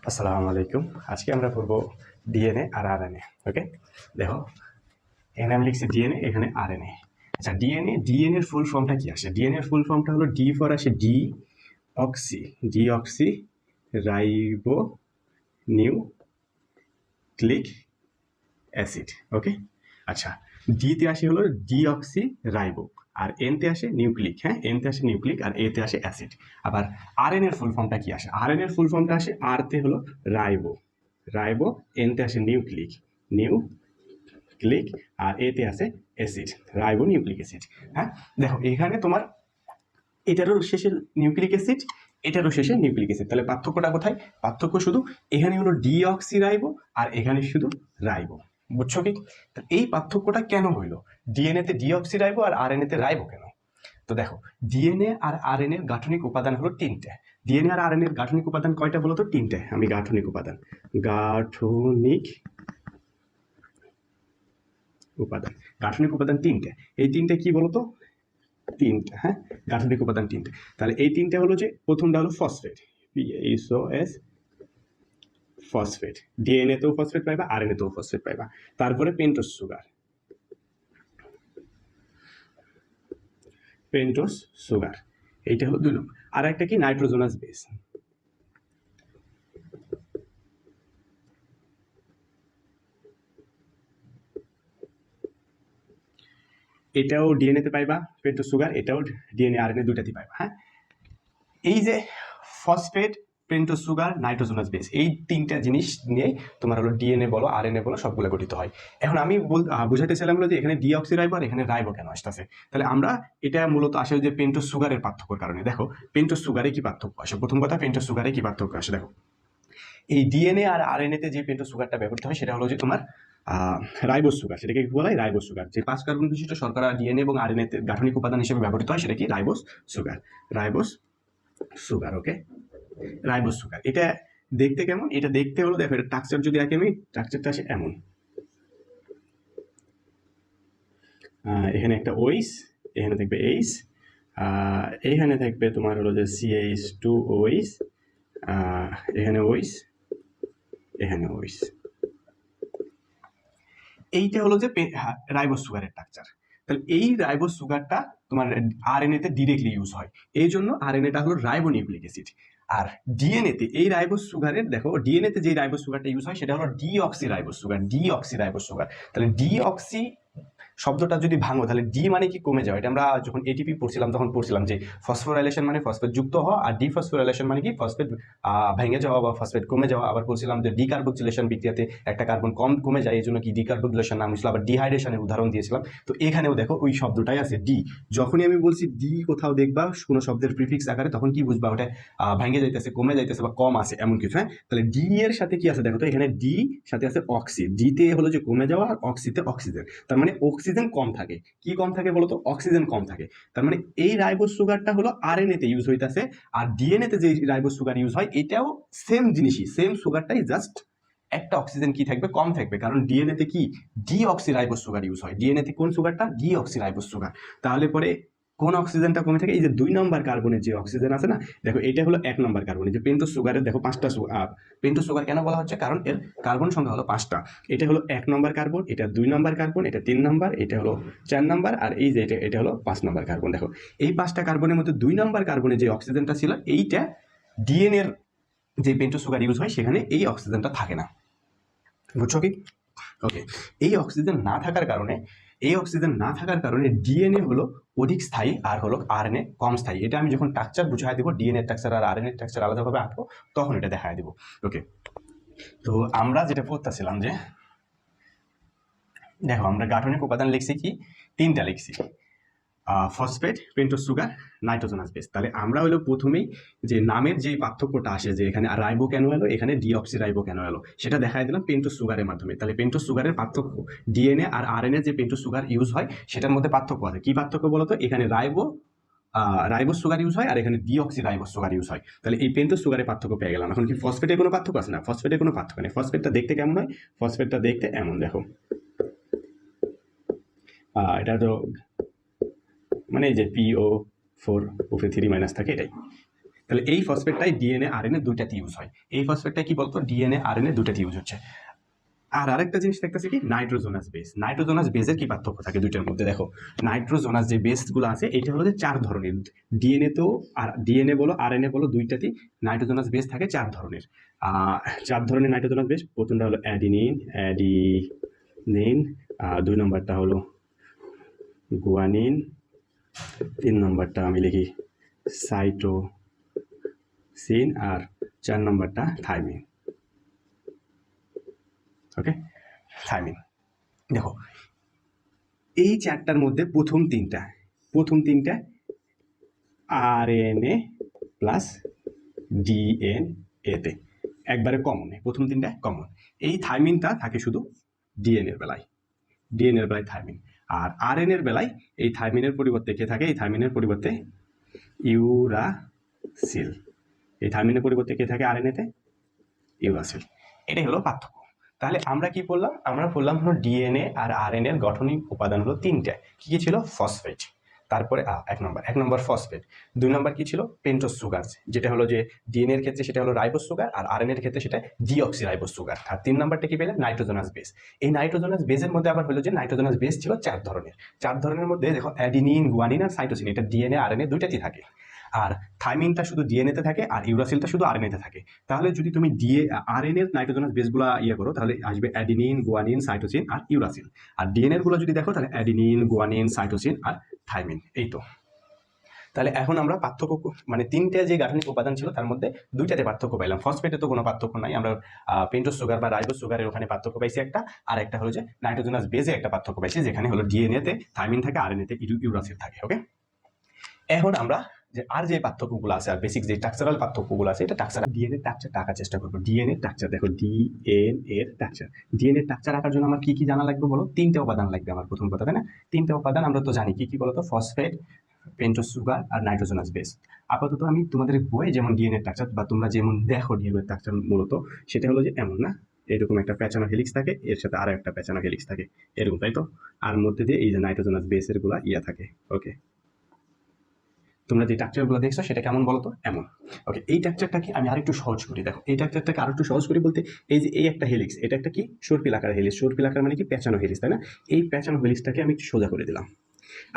আসসালামু আলাইকুম। আজকে আমরা পড়ব ডিএনএ আর আরএনএ। ওকে, দেখো এখানে আমি লিখছি ডিএনএ, এখানে আরএনএ। আচ্ছা, ডিএনএ এর ফুল ফর্মটা কি আসে? ডিএনএ এর ফুল ফর্মটা হলো ডি ফর আসে ডিঅক্সি রাইবো নিউক্লিক অ্যাসিড। ওকে, আচ্ছা, ডিতে আসে হলো ডিঅক্সি রাইবো, আর এনতে আসে নিউক্লিক। হ্যাঁ, এনতে আসে নিউক্লিক আর এতে আসে অ্যাসিড। আবার আরএনএ এর ফুল ফর্মটা কি আসে? আরএনএ এর ফুল ফর্মটা আসে আরতে হলো রাইবো, এনতে আসে নিউক্লিক আর এতে আসে অ্যাসিড, রাইবো নিউক্লিক অ্যাসিড। হ্যাঁ, দেখো এখানে তোমার এটারও শেষে নিউক্লিক অ্যাসিড, এটারও শেষে নিউক্লিক অ্যাসিড। তাহলে পার্থক্যটা কোথায়? পার্থক্য শুধু এখানে হলো ডিঅক্সি রাইবো আর এখানে শুধু রাইবো। বুঝছো কি? এই পার্থক্যটা কেন হইলো? ডিএনএ তে ডিঅক্সি রাইবো আর আরএনএ তে রাইবো কেন? তো দেখো, ডিএনএ আর আরএনএ এর গাঠনিক উপাদান হলো তিনটে। ডিএনএ আর আরএনএ এর গাঠনিক উপাদান কয়টা বলো তো? তিনটে। আমি গাঠনিক উপাদান তিনটে। এই তিনটে কি বলতো? তিনটা। হ্যাঁ, গাঠনিক উপাদান তিনটে। তাহলে এই তিনটে হলো যে, প্রথমটা হলো ফসফেট, PHOS, ফসফেট। ডিএনএ তেও ফসফেট পাইবা, আরএনএ তেও ফসফেট পাইবা। তারপরে পেন্টোস সুগার, এইটা হলো 2 নম্বর। আর একটা কি? Nitrogenous base. এটাও ডিএনএ তে পাইবা পেন্টোস সুগার, এটাও ডিএনএ আরএনএ দুইটাতে পাইবা। হ্যাঁ, এই যে phosphate, pentose sugar, nitrogenous base, এই তিনটা জিনিস নিয়ে তোমার হলো ডিএনএ বলো আরএনএ বলো সবগুলো গঠিত হয়। এখন আমি বুঝাইতেছিলাম হলো যে এখানে ডিঅক্সি রাইবো আর এখানে রাইবো কেন আসতেছে। তাহলে আমরা এটা মূলত আসে যে পেন্টোস সুগারের পার্থক্যের কারণে। দেখো পেন্টোস সুগারে কি পার্থক্য আসে? প্রথম কথা, পেন্টোস সুগারে কি পার্থক্য আসে দেখো। এই ডিএনএ আর আরএনএ তে যে পেন্টোস সুগারটা ব্যবহৃত হয় সেটা হলো যে তোমার রাইবোস সুগার। সেটাকে কি বলা হয়? Ribose sugar. যে 5 কার্বন বিশিষ্ট শর্করা ডিএনএ এবং আরএনএ তে গাঠনিক উপাদান হিসেবে ব্যবহৃত হয় সেটা কি? Ribose sugar. Okay, ribose sugar. এটা দেখতে কেমন? এটা দেখতে হলো, দেখো এটা স্ট্রাকচার যদি আঁকি আমি, স্ট্রাকচারটা আসে এমন। এখানে একটা ওইস, এখানে থাকবে এইস, এখানে থাকবে তোমার হলো যে CH2OH, এখানে ওইস, এখানে ওইস। এইটা হলো যে রাইবোস সুগারের স্ট্রাকচার। তাহলে এই রাইবোস সুগারটা তোমার আরএনএ তে ডিরেক্টলি ইউজ হয়, এই জন্য আরএনএটা হলো রাইবো নিউক্লিক অ্যাসিড। আর ডিএনএ তে এই রাইবোস সুগারের, দেখো ডিএনএ তে যে রাইবোস সুগারটা ইউজ হয় সেটা হলো ডিঅক্সি রাইবোস সুগার। তাহলে ডিঅক্সি শব্দটা যদি ভাঙো তাহলে ডি মানে কি? কমে যাওয়া। এটা আমরা যখন এটিপি পড়ছিলাম তখন পড়ছিলাম যে ফসফোরাইলেশন মানে ফসফেট যুক্ত হওয়া, আর ডিফসফোরাইলেশন মানে কি? ফসফেট ভেঙে যাওয়া বা ফসফেট কমে যাওয়া। আবার বলছিলাম যে ডিকার্বক্সিলেশন বিক্রিয়াতে একটা কার্বন কমে যায়, এই জন্য কি ডিকার্বক্সিলেশন নাম হয়েছিল। আবার ডিহাইড্রেশনের উদাহরণ দিয়েছিলাম। তো এখানেও দেখো ওই শব্দটাই আছে ডি। যখনই আমি বলছি ডি কোথাও দেখবা কোনো শব্দের প্রিফিক্স আকারে, তখন কি বুঝবা? ওটা ভেঙে যাইতেছে, কমে যাইতেছে বা কম আছে এমন কিছু। হ্যাঁ, তাহলে ডি এর সাথে কি আছে দেখো তো, এখানে ডি সাথে আছে অক্সি। ডিতে হলো যে কমে যাওয়া আর অক্সিতে অক্সিজেন। তার মানে অক্সিজেন কম থাকে। কি কম থাকে বলতো? অক্সিজেন কম থাকে। তার মানে এই রাইবোস সুগারটা হলো আরএনএ তে ইউজ হইতাছে, আর ডিএনএ তে যে রাইবোস সুগার ইউজ হয় এটাও সেম জিনিসই, সেম সুগারটাই, জাস্ট একটা অক্সিজেন কি থাকবে? কম থাকবে। কারণ ডিএনএ তে কি? ডিঅক্সি রাইবোস সুগার ইউজ হয়। ডিএনএ তে কোন সুগারটা? Deoxy ribose sugar. তাহলে পরে কোন অক্সিজেনটা কমে থাকে? এই যে 2 নম্বর কার্বনের যে অক্সিজেন আছে না, দেখো এটা হলো 1 নম্বর কার্বন। যে পেন্টোস সুগারের দেখো 5টা পেন্টোস সুগার কেন বলা হচ্ছে? কারণ এর কার্বন সংখ্যা হলো 5টা। এটা হলো 1 নম্বর কার্বন, এটা 2 নম্বর কার্বন, এটা 3 নম্বর, এটা হলো 4 নম্বর, আর এই যে এটা হলো 5 নম্বর কার্বন। দেখো এই 5টা কার্বনের মধ্যে 2 নম্বর কার্বনে যে অক্সিজেনটা ছিল, এইটা ডিএনএ এর যে পেন্টোস সুগার ইউজ হয় সেখানে এই অক্সিজেনটা থাকে না। বুঝছো কি? ওকে, এই অক্সিজেন না থাকার কারণে ডিএনএ হলো অধিক স্থায়ী আর হলো আরএনএ কম স্থায়ী। এটা আমি যখন স্ট্রাকচার বুঝাই দেবো, ডিএনএ স্ট্রাকচার আর আরএনএ স্ট্রাকচার আলাদাভাবে আঁকবো, তখন এটা দেখায় দেবো। ওকে, তো আমরা যেটা পড়তেছিলাম যে, দেখো আমরা গাঠনিক উপাদান লিখছি কি? 3টা লিখছি, phosphate, pentose sugar, nitrogenous base. তাহলে আমরা হলো প্রথমেই যে নামের যে পার্থক্যটা আসে, যে এখানে রাইবো কেন এলো, এখানে ডিঅক্সি রাইবো কেন এলো, সেটা দেখাই দিলাম পেন্টোস সুগারের মাধ্যমে। তাহলে পেন্টোস সুগারের পার্থক্য, ডিএনএ আর আরএনএ যে পেন্টোস সুগার ইউজ হয় সেটার মধ্যে পার্থক্য আছে। কি পার্থক্য বলতো? এখানে রাইবোস সুগার ইউজ হয় আর এখানে ডিঅক্সি রাইবোস সুগার ইউজ হয়। তাহলে এই পেন্টোস সুগারের পার্থক্য পেয়ে গেলাম। এখন কি ফসফেটের কোনো পার্থক্য আছে? না, ফসফেটের কোনো পার্থক্য নেই। ফসফেটটা দেখতে কেমন হয়? ফসফেটটা দেখতে এমন, দেখো এটা তো মানে এই যে PO4 উপরে 3 মাইনাস থাকে, এটাই। তাহলে এই ফসফেটটাই ডিএনএ আরএনএ দুইটাতে ইউজ হয়। এই ফসফেটটা কি বলতো ডিএনএ আরএনএ দুইটাতে ইউজ হচ্ছে। আর আরেকটা জিনিস দেখতেছি কি নাইট্রোজোনাস বেস। নাইট্রোজোনাস বেসের কি পার্থক্য থাকে দুইটার মধ্যে? দেখো নাইট্রোজোনাস যে বেসগুলো আছে এটা হলো যে 4 ধরনের। ডিএনএ তো আর ডিএনএ বলো আরএনএ বলো দুইটাতেই নাইট্রোজোনাস বেস থাকে 4 ধরনের। 4 ধরনের নাইট্রোজোনাস বেস। প্রথমটা হলো অ্যাডিনিন, 2 নম্বরটা হলো গুয়ানিন, 3 নম্বরটা আমি লিখি সাইটোসিন, আর 4 নম্বরটা থাইমিন। ওকে, থাইমিন। দেখো এই 4টার মধ্যে প্রথম তিনটা আরএনএ প্লাস ডিএনএতে একবারে কমন, প্রথম তিনটা কমন। এই থাইমিনটা থাকে শুধু ডিএনএর বেলায় থাইমিন। আর আরএনএর বেলায় এই থাইমিনের পরিবর্তে কে থাকে? এই থাইমিনের পরিবর্তে ইউরাসিল। এই থাইমিনের পরিবর্তে কে থাকে আরএনএতে? ইউরাসিল। এটাই হলো পার্থক্য। তাহলে আমরা কি বললাম? আমরা বললাম হলো ডিএনএ আর আরএনএ এর গঠনিক উপাদান হলো 3টা। কি কি ছিল? ফসফেট, তারপরে এক নম্বর ফসফেট। 2 নম্বর কি ছিল? পেন্টোজ সুগার, যেটা হলো যে ডিএনএ এর ক্ষেত্রে সেটা হলো রাইবোজ সুগার, আর আরএনএ এর ক্ষেত্রে সেটা ডিঅক্সিরাইবোজ সুগার। আর 3 নম্বরটা কি পেলেন? নাইট্রোজোনাস বেস। এই নাইট্রোজোনাস বেসের মধ্যে আবার হলো যে নাইট্রোজোনাস বেস ছিল 4 ধরনের। 4 ধরনের মধ্যে দেখো অ্যাডিনিন, গুয়ানিন আর সাইটোসিন, এটা ডিএনএ আরএনএ দুইটাতেই থাকে। আর থাইমিনটা শুধু ডিএনএতে থাকে আর ইউরাসিলটা শুধু আরএনএতে থাকে। তাহলে যদি তুমি আরএনএ এর নাইট্রোজোনাস বেসগুলো করো তাহলে আসবে অ্যাডিনিন, গুয়ানিন, সাইটোসিন আর ইউরাসিল। আর ডিএনএ গুলো যদি দেখো তাহলে অ্যাডিনিন, গুয়ানিন, সাইটোসিন আর থাইমিন। এই তো। তাহলে এখন আমরা পার্থক্য মানে 3টে যে গাঠনিক উপাদান ছিল তার মধ্যে 2টাতে পার্থক্য পাইলাম। ফসফেটে তো কোনো পার্থক্য নাই, আমরা পেন্টোজ সুগার বা রাইবোজ সুগারের ওখানে পার্থক্য পাইছি একটা, আর একটা হলো যে নাইট্রোজোনাস বেসে একটা পার্থক্য পাইছি, যেখানে হলো ডিএনএতে থাইমিন থাকে, আরএনএতে ইউরাসিল থাকে। ওকে, এখন আমরা যে আর যে পার্থক্যগুলো আছে আর বেসিক যে স্ট্রাকচারাল পার্থক্যগুলো আছে এটা স্ট্রাকচার ডিএনএ স্ট্রাকচারটা আঁকার চেষ্টা করবো। ডিএনএ স্ট্রাকচার দেখো, ডিএনএ স্ট্রাকচার আঁকার জন্য আমার কি কি জানা লাগবে বলো? 3টে উপাদান লাগবে আমার, প্রথম কথা, তাই না? 3টে উপাদান আমরা তো জানি কি কি বলতো? ফসফেট, পেন্টোজ সুগার আর নাইট্রোজোনাস বেস। আপাতত আমি তোমাদের বই যেমন ডিএনএ স্ট্রাকচার বা তোমরা যেমন দেখো ডিএনএ স্ট্রাকচার মূলত সেটা হলো যে এমন না, এরকম একটা প্যাচানো হেলিক্স থাকে, এর সাথে আরো একটা প্যাচানো হেলিক্স থাকে, এরকম, তাই তো? আর মধ্যে দিয়ে এই যে নাইট্রোজোনাস বেসের গুলা থাকে। ওকে, তোমরা যে স্ট্রাকচারগুলো দেখছো সেটা কেমন বলো তো? এমন। ওকে, এই স্ট্রাকচারটাকে আমি আরেকটু সহজ করি। দেখো এই স্ট্রাকচারটাকে আরেকটু সহজ করি বলতে, এই যে এই একটা হেলিক্স, এটা একটা কি সর্পিল আকার হেলিক্স। সর্পিল আকার মানে কি? প্যাচানো হেলিক্স, তাই না? এই প্যাচানো হেলিক্সটাকে আমি একটু সোজা করে দিলাম।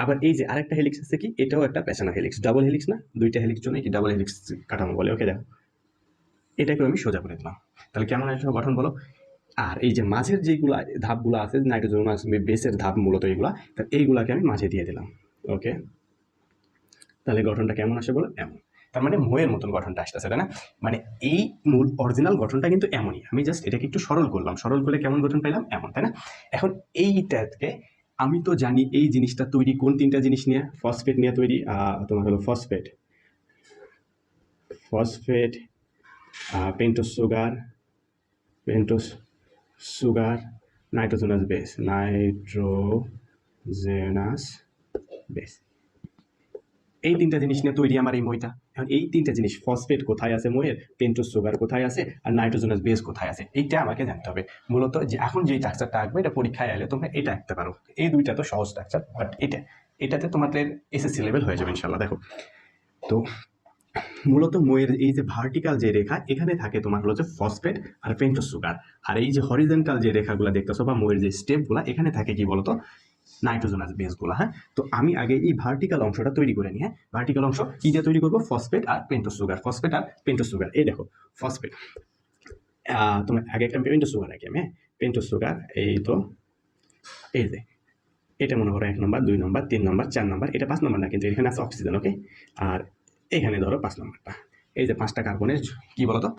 আবার এই যে আরেকটা হেলিক্স আছে কি, এটাও একটা প্যাচানো হেলিক্স, ডাবল হেলিক্স না? 2টা হেলিক্স জন্য কি ডাবল হেলিক্স কাঠামো বলে। ওকে, দেখো এটাকে আমি সোজা করে দিলাম। তাহলে কেমন আসলে গঠন বলো? আর এই যে মাঝের যেগুলা ধাপগুলো আছে নাইট্রোজোনাস বেসের ধাপ মূলত এইগুলা, তাহলে এইগুলাকে আমি মাঝে দিয়ে দিলাম। ওকে, তাহলে গঠনটা কেমন আসে বলো? এমন। তার মানে ময়ের মতন গঠনটা আসতেছে, তাই না? মানে এই মূল অরিজিনাল গঠনটা কিন্তু এমনই, আমি জাস্ট এটাকে একটু সরল করলাম, সরল করলে কেমন গঠন পেলাম? এমন, তাই না? এখন এইটাকে আমি তো জানি এই জিনিসটা তৈরি কোন 3টা জিনিস নিয়ে? ফসফেট নিয়ে তৈরি। তোমার হলো ফসফেট, পেন্টোজ সুগার, নাইট্রোজোনাস বেস, এই 3টা জিনিস নিয়ে তৈরি আমার এই মইটা। এখন এই 3টা জিনিস, ফসফেট কোথায় আছে মইয়ের, পেন্টোজ সুগার কোথায় আছে, আর নাইট্রোজোনাস বেস কোথায় আছে, এইটা আমাকে জানতে হবে মূলত। যে এখন যে স্ট্রাকচারটা আঁকবে এটা পরীক্ষায় এলে তোমরা এটা আঁকতে পারো। এই 2টা তো সহজ স্ট্রাকচার, বাট এটাতে তোমাদের এসএসসি লেভেল হয়ে যাবে ইনশাল্লাহ। দেখো তো মূলত মইয়ের এই যে ভার্টিক্যাল যে রেখা, এখানে থাকে তোমার হলো যে ফসফেট আর পেন্টোজ সুগার, আর এই যে হরিজন্টাল যে রেখাগুলো দেখতেছো বা মইয়ের যে স্টেপগুলো, এখানে থাকে কি বলতো? নাইট্রোজোনাস বেসগুলো। হ্যাঁ, তো আমি আগে এই ভার্টিক্যাল অংশটা তৈরি করে নিই। হ্যাঁ, ভার্টিক্যাল অংশ কি দিয়ে তৈরি করবো? ফসফেট আর পেন্টোজ সুগার। এই দেখো ফসফেট, তোমার আগে একটা পেন্টোজ সুগার রাখি আমি। হ্যাঁ, পেন্টোজ সুগার, এই তো এই যে এটা মনে করো 1 নম্বর, 2 নম্বর, 3 নম্বর, 4 নম্বর, এটা 5 নম্বর না, কিন্তু এখানে আছে অক্সিজেন। ওকে, আর এখানে ধরো 5 নম্বরটা, এই যে 5টা কার্বনের কি বলতো?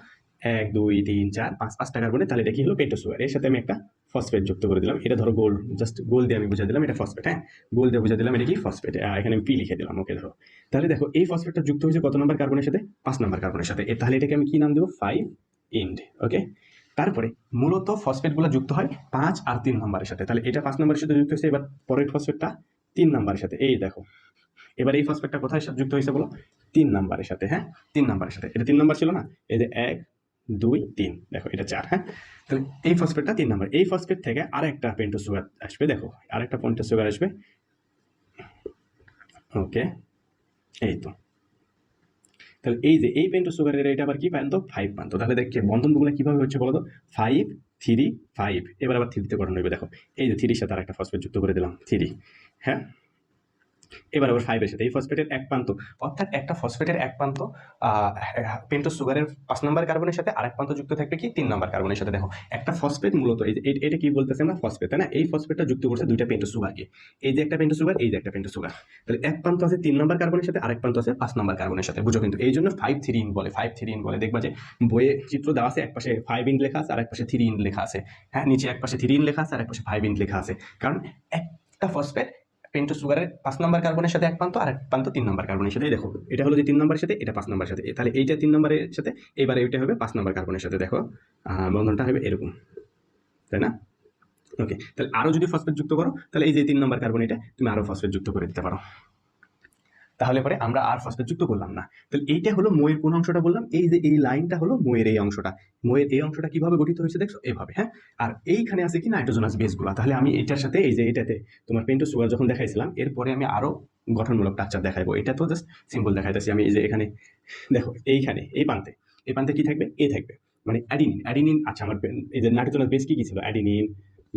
1 2 3 4 5, 5টা কার্বনের, তাহলে এটা কি হলো? Pentose sugar. এর সাথে আমি একটা ফসফেট যুক্ত করে দিলাম, এটা ধরো গোল, জাস্ট গোল দিয়ে আমি বুঝা দিলাম এটা ফসফেট। হ্যাঁ, গোল দিয়ে বুঝা দিলাম এটা কি? ফসফেট। এখানে আমি পি লিখে দিলাম। ওকে, ধরো তাহলে দেখো এই ফসফেটটা যুক্ত হয়েছে কত নম্বর কার্বনের সাথে? 5 নম্বর কার্বনের সাথে। তাহলে এটাকে আমি কি নাম দেবো? 5 ইন্ড। ওকে, তারপরে মূলত ফসফেটগুলো যুক্ত হয় 5 আর 3 নম্বরের সাথে। তাহলে এটা 5 নম্বরের সাথে যুক্ত হয়েছে, এবার পরের ফসফেটটা 3 নম্বরের সাথে। এই দেখো এবার এই ফসফেটটা কোথায় যুক্ত হয়েছে বলো? 3 নম্বরের সাথে। হ্যাঁ, 3 নম্বরের সাথে। এটা 3 নম্বর ছিল না? এই যে 1 2 3, দেখো এটা 4। হ্যাঁ, তাহলে এই ফসফেটটা 3 নম্বর। এই ফসফেট থেকে আরেকটা পেন্টোজ সুগার আসবে, দেখো আরেকটা পেন্টোজ সুগার আসবে। ওকে, এই তো তাহলে এই যে এই পেন্টোজ সুগারের এটা আবার কি প্রান্ত 5 প্রান্ত। তাহলে দেখে বন্ধনগুলো কিভাবে হচ্ছে বলো তো, 5 3 5। এবার আবার 3 তে গঠন হবে, দেখো এই যে 3 এর সাথে আরেকটা ফসফেট যুক্ত করে দিলাম 3। হ্যাঁ, এবার আবার 5 এর সাথে এই ফসফেটের এক প্রান্ত, অর্থাৎ একটা ফসফেটের এক প্রান্ত পেন্টোজ সুগারের 5 নম্বর কার্বনের সাথে আরেক প্রান্ত যুক্ত থাকবে কি 3 নম্বর কার্বনের সাথে। দেখো একটা ফসফেট মূলত এই যে এটা কি বলতেছে আমরা, ফসফেট, তাই না? এই ফসফেটটা যুক্ত করছে দুইটা পেন্টোজ সুগারকে, এই যে একটা পেন্টোজ সুগার, এই যে একটা পেন্টোজ সুগার। তাহলে এক প্রান্ত আছে 3 নম্বর কার্বনের সাথে, আরেক প্রান্ত আছে 5 নম্বর কার্বনের সাথে, বুঝো কিন্তু। এই জন্য 5 3 ইন বলে, 5 3 ইন বলে। দেখবা যে বইয়ে চিত্র দেওয়া আছে, এক পাশে 5 ইন লেখা আছে আর এক পাশে 3 ইন লেখা আছে। হ্যাঁ, নিচে এক পাশে 3 ইন লেখা আছে আর এক পাশে 5 ইন লেখা আছে, কারণ একটা ফসফেট পেন্টোজ সুগারের 5 নম্বর কার্বনের সাথে এক প্রান্ত আর এক প্রান্ত 3 নম্বর কার্বনের সাথে। দেখো এটা হলো যে 3 নম্বরের সাথে, এটা 5 নম্বরের সাথে, তাহলে এইটা 3 নম্বরের সাথে, এবারে এটা হবে 5 নম্বর কার্বনের সাথে। দেখো বন্ধনটা হবে এরকম, তাই না? ওকে, তাহলে আরো যদি ফসফেট যুক্ত করো, তাহলে এই যে 3 নম্বর কার্বন, এটা তুমি আরো ফসফেট যুক্ত করে দিতে পারো। তাহলে পরে আমরা আর ফসফেট যুক্ত করলাম না। তাহলে এইটা হলো মোয়ের কোন অংশটা বললাম, এই যে এই লাইনটা হলো মোয়ের এই অংশটা। মোয়ের এই অংশটা কিভাবে গঠিত হয়েছে দেখছো, এইভাবে। হ্যাঁ, আর এইখানে আছে কি নাইট্রোজেনাস বেসগুলো। তাহলে আমি এটার সাথে এই যে এটাতে তোমার পেন্টোজ সুগার যখন দেখাইছিলাম, এরপরে আমি আরো গঠনমূলক স্ট্রাকচার দেখাবো। এটা তো জাস্ট সিম্পল দেখাইতেছি আমি। এই যে এখানে দেখো, এইখানে এই প্রান্তে কি থাকবে, এ থাকবে, মানে অ্যাডিনিন। আচ্ছা, আমার এই যে নাইট্রোজেনাস বেস কি কি ছিল, অ্যাডিনিন,